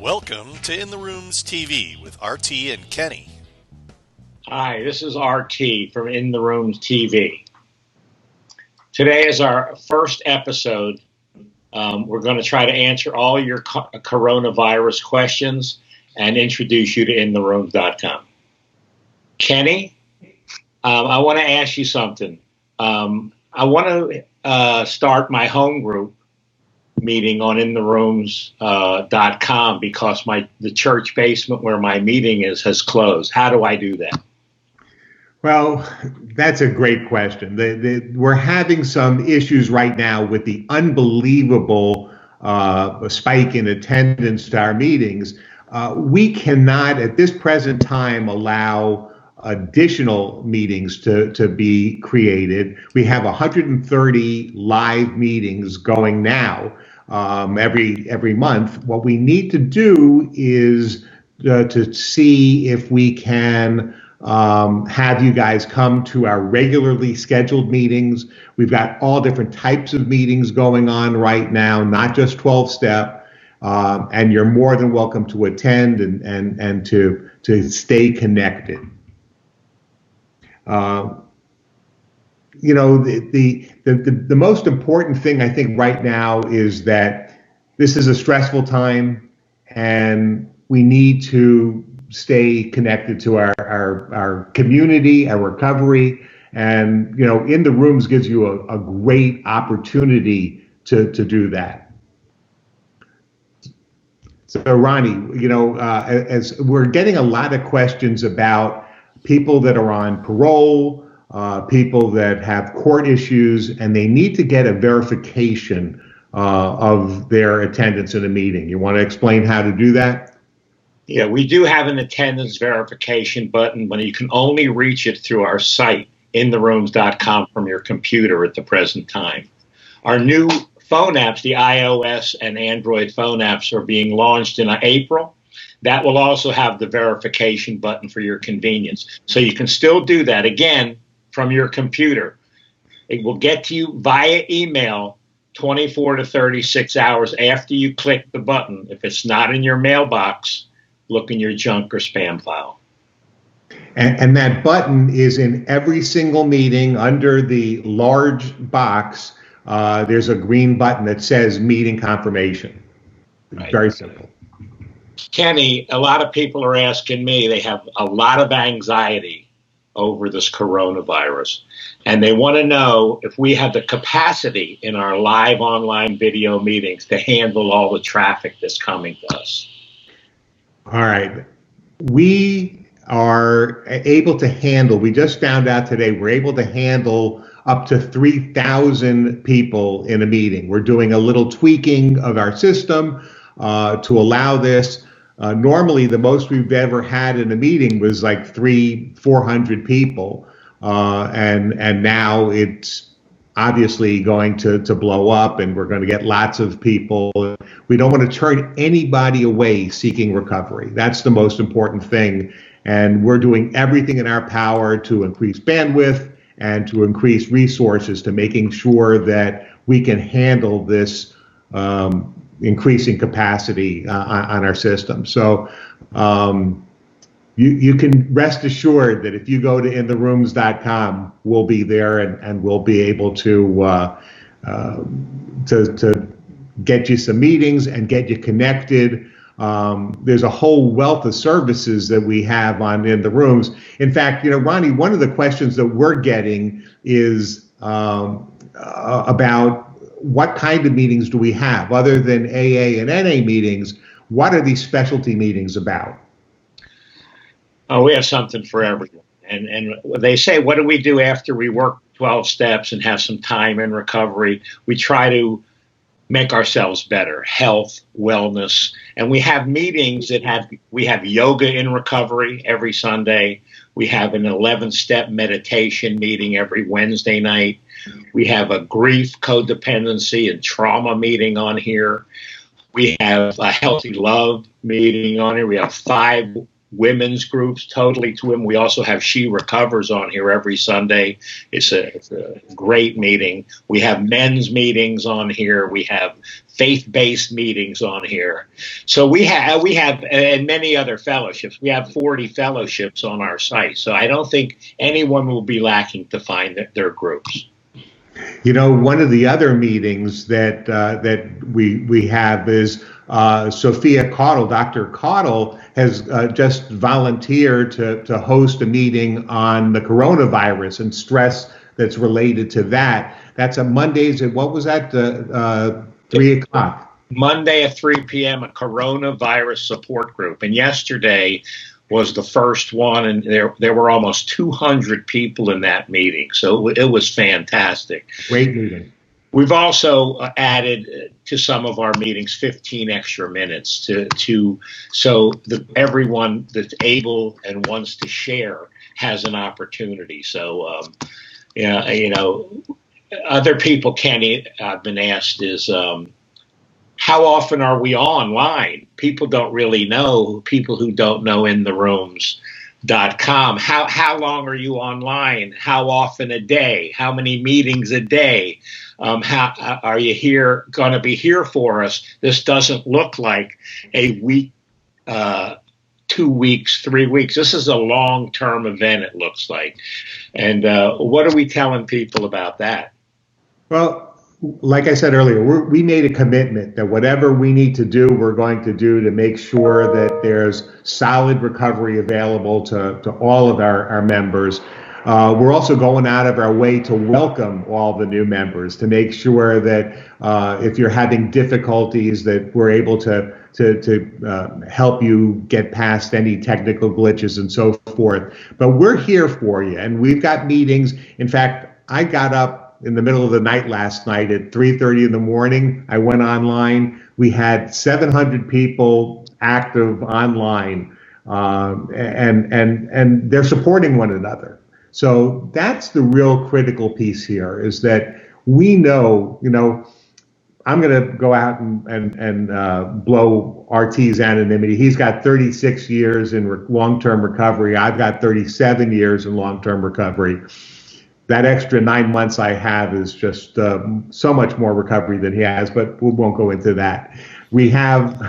Welcome to In the Rooms TV with RT and Kenny. Hi, this is RT from In the Rooms TV. Today is our first episode. We're going to try to answer all your coronavirus questions and introduce you to intherooms.com. Kenny, I want to ask you something. I want to start my home group meeting on intherooms.com because the church basement where my meeting is has closed. How do I do that? Well, that's a great question. We're having some issues right now with the unbelievable spike in attendance to our meetings. We cannot, at this present time, allow additional meetings to be created. We have 130 live meetings going now every month. What we need to do is to see if we can have you guys come to our regularly scheduled meetings. We've got all different types of meetings going on right now, not just 12-step, and you're more than welcome to attend and to stay connected. The most important thing I think right now is that this is a stressful time and we need to stay connected to our community, our recovery, and In the Rooms gives you a great opportunity to do that. So Ronnie, as we're getting a lot of questions about people that are on parole, people that have court issues, and they need to get a verification of their attendance in a meeting. You want to explain how to do that? Yeah, we do have an attendance verification button, but you can only reach it through our site, intherooms.com, from your computer at the present time. Our new phone apps, the iOS and Android phone apps, are being launched in April. That will also have the verification button for your convenience. So you can still do that, again, from your computer. It will get to you via email 24 to 36 hours after you click the button. If it's not in your mailbox, look in your junk or spam file. And that button is in every single meeting. Under the large box, there's a green button that says meeting confirmation. Right. Very simple. Kenny, a lot of people are asking me, they have a lot of anxiety over this coronavirus, and they want to know if we have the capacity in our live online video meetings to handle all the traffic that's coming to us. All right. We are able to handle, we just found out today, we're able to handle up to 3,000 people in a meeting. We're doing a little tweaking of our system to allow this. Normally, the most we've ever had in a meeting was like 400 people. And now it's obviously going to blow up, and we're going to get lots of people. We don't want to turn anybody away seeking recovery. That's the most important thing. And we're doing everything in our power to increase bandwidth and to increase resources to making sure that we can handle this increasing capacity on our system. So you can rest assured that if you go to intherooms.com, we'll be there and we'll be able to get you some meetings and get you connected. There's a whole wealth of services that we have on In the Rooms. In fact, Ronnie, one of the questions that we're getting is about what kind of meetings do we have other than AA and NA meetings? What are these specialty meetings about? Oh, we have something for everyone. And they say, what do we do after we work 12 steps and have some time in recovery? We try to make ourselves better, health, wellness. And we have meetings we have yoga in recovery every Sunday. We have an 11-step meditation meeting every Wednesday night. We have a grief, codependency, and trauma meeting on here. We have a healthy love meeting on here. We have 5 women's groups, totally to women. We also have She Recovers on here every Sunday. It's a great meeting. We have men's meetings on here. We have faith-based meetings on here. So we have and many other fellowships. We have 40 fellowships on our site. So I don't think anyone will be lacking to find their groups. You know, one of the other meetings that we have is Sophia Caudle. Dr. Caudle has just volunteered to host a meeting on the coronavirus and stress that's related to that. That's on Mondays at, what was that, 3 o'clock? Monday at 3 p.m., a coronavirus support group. And yesterday was the first one, and there were almost 200 people in that meeting. So it was fantastic. Great meeting. We've also added to some of our meetings 15 extra minutes so that everyone that's able and wants to share has an opportunity. So, other people I've been asked is, how often are we online? People don't really know. People who don't know intherooms.com. How long are you online? How often a day? How many meetings a day? How are you going to be here for us? This doesn't look like a week, 2 weeks, 3 weeks. This is a long-term event, it looks like. And what are we telling people about that? Well, like I said earlier, we made a commitment that whatever we need to do, we're going to do to make sure that there's solid recovery available to all of our members. We're also going out of our way to welcome all the new members, to make sure that if you're having difficulties, that we're able to help you get past any technical glitches and so forth. But we're here for you, and we've got meetings. In fact, I got up in the middle of the night last night at 3:30 in the morning. I went online. We had 700 people active online, and they're supporting one another. So that's the real critical piece here, is that we know, I'm going to go out and blow RT's anonymity. He's got 36 years in long-term recovery. I've got 37 years in long-term recovery. That extra 9 months I have is just so much more recovery than he has, but we won't go into that. We have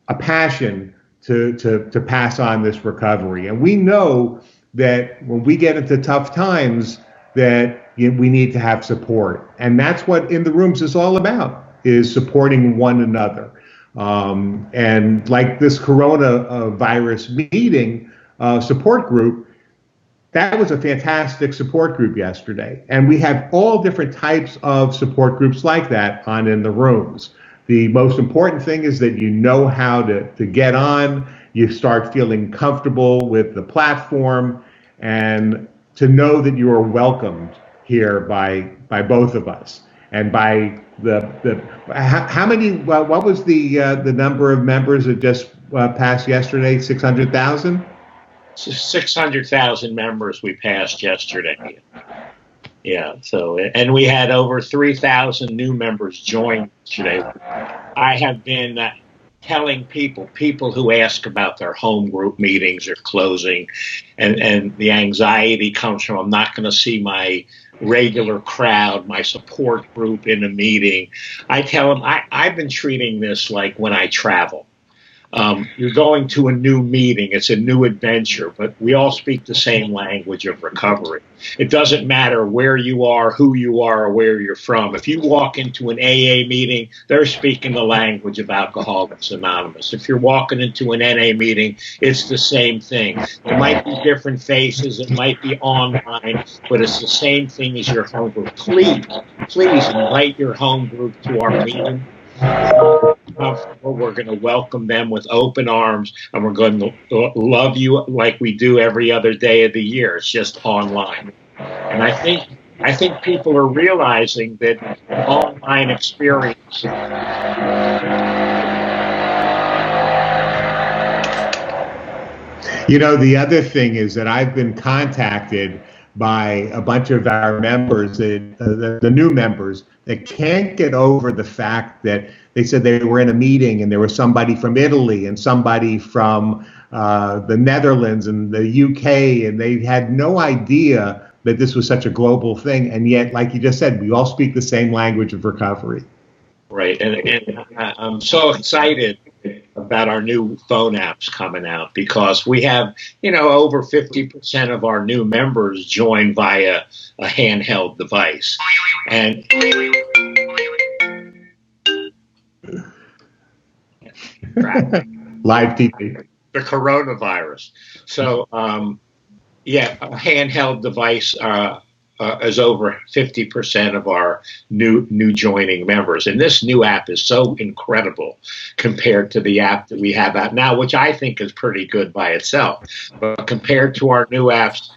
a passion to pass on this recovery, and we know that when we get into tough times that we need to have support, and that's what In the Rooms is all about, is supporting one another. And like this coronavirus meeting support group, that was a fantastic support group yesterday. And we have all different types of support groups like that on In the Rooms. The most important thing is that you know how to get on, you start feeling comfortable with the platform, and to know that you are welcomed here by both of us. And by how many, what was the number of members that just passed yesterday? 600,000? 600,000 members we passed yesterday. Yeah, so, and we had over 3,000 new members join today. I have been telling people who ask about their home group meetings or closing, and the anxiety comes from, I'm not going to see my regular crowd, my support group in a meeting. I tell them, I've been treating this like when I travel. You're going to a new meeting. It's a new adventure, but we all speak the same language of recovery. It doesn't matter where you are, who you are, or where you're from. If you walk into an AA meeting, they're speaking the language of Alcoholics Anonymous. If you're walking into an NA meeting, it's the same thing. It might be different faces. It might be online, but it's the same thing as your home group. Please invite your home group to our meeting. We're going to welcome them with open arms, and we're going to love you like we do every other day of the year. It's just online. And I think people are realizing that an online experience. The other thing is that I've been contacted by a bunch of our members, the new members, that can't get over the fact that They said they were in a meeting and there was somebody from Italy and somebody from the Netherlands and the UK, and they had no idea that this was such a global thing. And yet, like you just said, we all speak the same language of recovery. Right. And I'm so excited about our new phone apps coming out, because we have, over 50% of our new members join via a handheld device. And live TV. The coronavirus. So, a handheld device is over 50% of our new joining members. And this new app is so incredible compared to the app that we have out now, which I think is pretty good by itself. But compared to our new apps,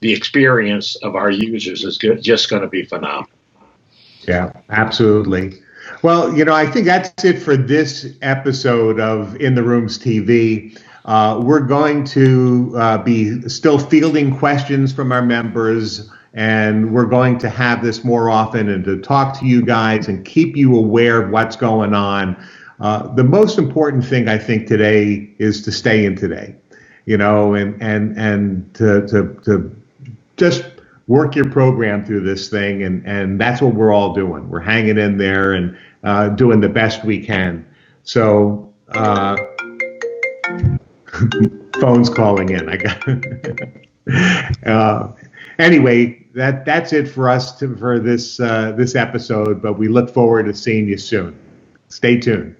the experience of our users is just going to be phenomenal. Yeah, absolutely. Well, I think that's it for this episode of In the Rooms TV. We're going to be still fielding questions from our members, and we're going to have this more often and to talk to you guys and keep you aware of what's going on. The most important thing, I think, today is to stay in today, and to just work your program through this thing, and that's what we're all doing. We're hanging in there and doing the best we can. So, phone's calling in. I got. Anyway, that's it for us for this episode. But we look forward to seeing you soon. Stay tuned.